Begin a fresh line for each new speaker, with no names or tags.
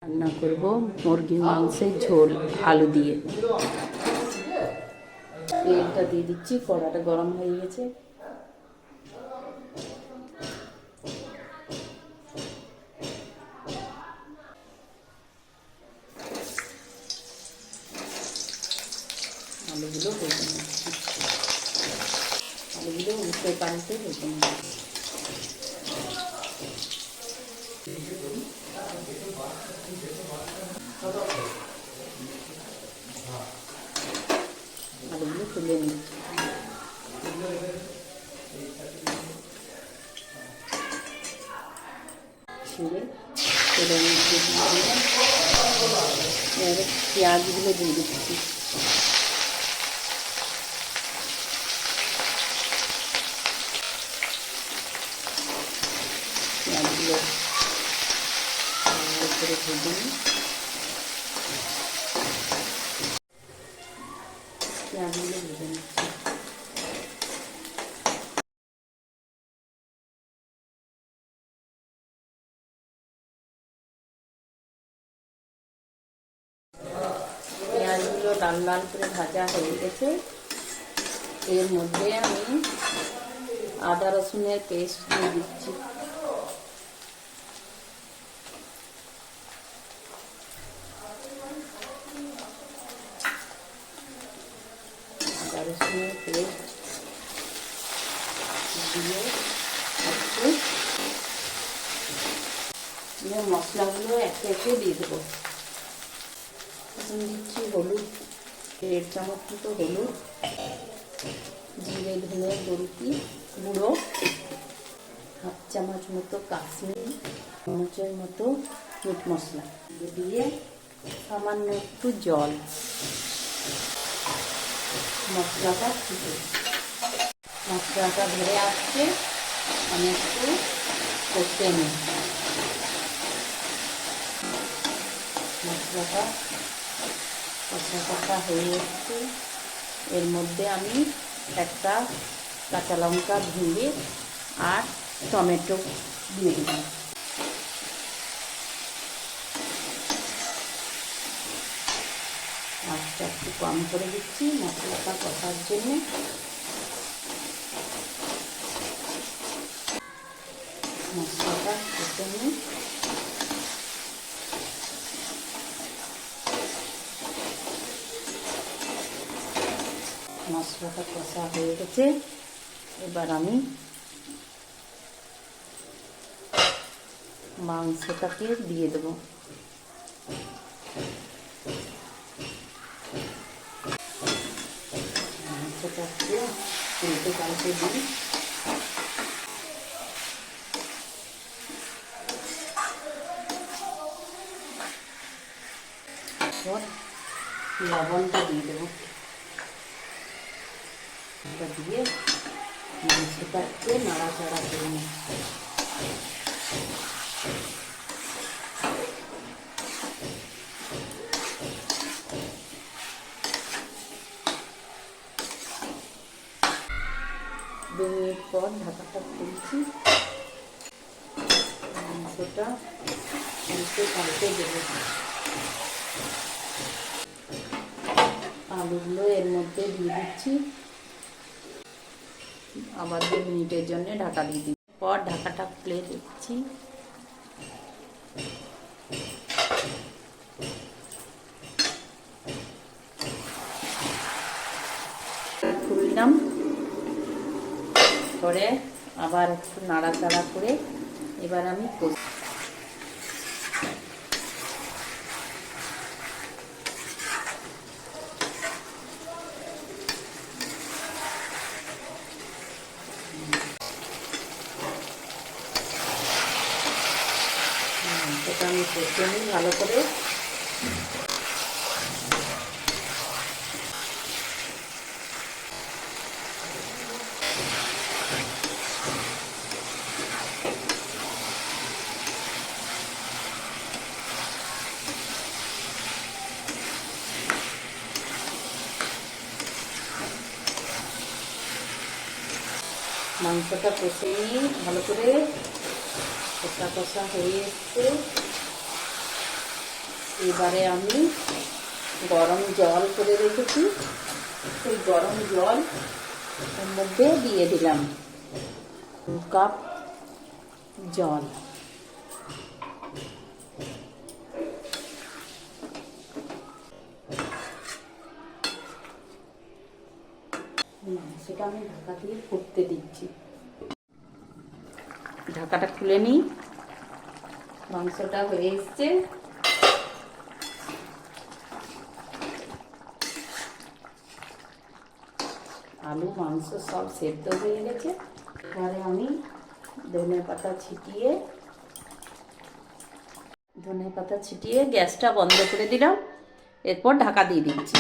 রান্না করব মুরগির মাংসের ঝোল আলু দিয়ে। তেলটা দিয়ে দিচ্ছি, কড়াটা গরম হয়ে গেছে। আলুগুলো ভেজে নিচ্ছি, আলুগুলো উল্টে পাল্টে ভেজে নিচ্ছি। আলুগুলো তুলে নিচ্ছি, ছিঁড়ে তেলের মধ্যে দিয়ে দিলাম। এবারে পেঁয়াজগুলো দিয়ে দিচ্ছি। পেঁয়াজগুলো করে ভেজে নিই। পেঁয়াজগুলো ভেজে নিচ্ছি। পেঁয়াজগুলো লাল লাল করে ভাজা হয়ে গেছে। এর মধ্যে আমি আদা রসুনের পেস্ট দিয়ে দিচ্ছি। আদা রসুনের পেস্ট দিয়ে মশলাগুলো একে একে দিয়ে দেবো। দিচ্ছি হলুদ, 1.5 চামচ মতো হলুদ, জিরে ধনে গুঁড়ো, 1/2 চামচ মতো কাশ্মীরি, চামচের মতো মিট মশলা দিয়ে সামান্য একটু জল। মশলাটা ধরে আসছে, আমি একটু কষে নিই। মশলাটা কষা হয়ে এসছে। এর মধ্যে আমি একটা কাঁচা লঙ্কা ভেঙে আর টমেটো দিয়ে দিলাম। আস্তে একটু কম করে দিচ্ছি মশলাটা কষার জন্য। মশলাটা কষে নিই। মশলাটা কষা হয়ে গেছে। এবার আমি মাংসটাকে দিয়ে দেবো। মাংসটাকে উল্টে পাল্টে দিই। লবণটা দিয়ে দেবো। দিয়ে মাংসটাকে নাড়াচাড়া করে নিই। দু মিনিট পর ঢাকাটা খুলছি। মাংসটা উল্টে পাল্টে দেবো। আলুগুলো এর মধ্যে দিয়ে দিচ্ছি। আবার 2 মিনিটের জন্য ঢাকা দিয়ে দিই। পর ঢাকাটা খুলে দিচ্ছি। খুললাম করে আবার একটু নাড়াচাড়া করে এবার আমি আমি কষে নিই ভালো করে। মাংসটা কষে নিই ভালো করে। কষা হয়ে এসছে। এবারে আমি গরম জল করে রেখেছি, সেই গরম জল এর মধ্যে দিয়ে দিলাম 2 কাপ জল। সেটা আমি ঢাকা দিয়ে ফুটতে দিচ্ছি। ঢাকাটা খুলে নিই। মাংসটা হয়ে এসছে। আলু মাংস সব সেদ্ধ হয়ে গেছে। এবারে আমি ধনে পাতা ছিটিয়ে গ্যাসটা বন্ধ করে দিলাম। এরপর ঢাকা দিয়ে দিচ্ছি।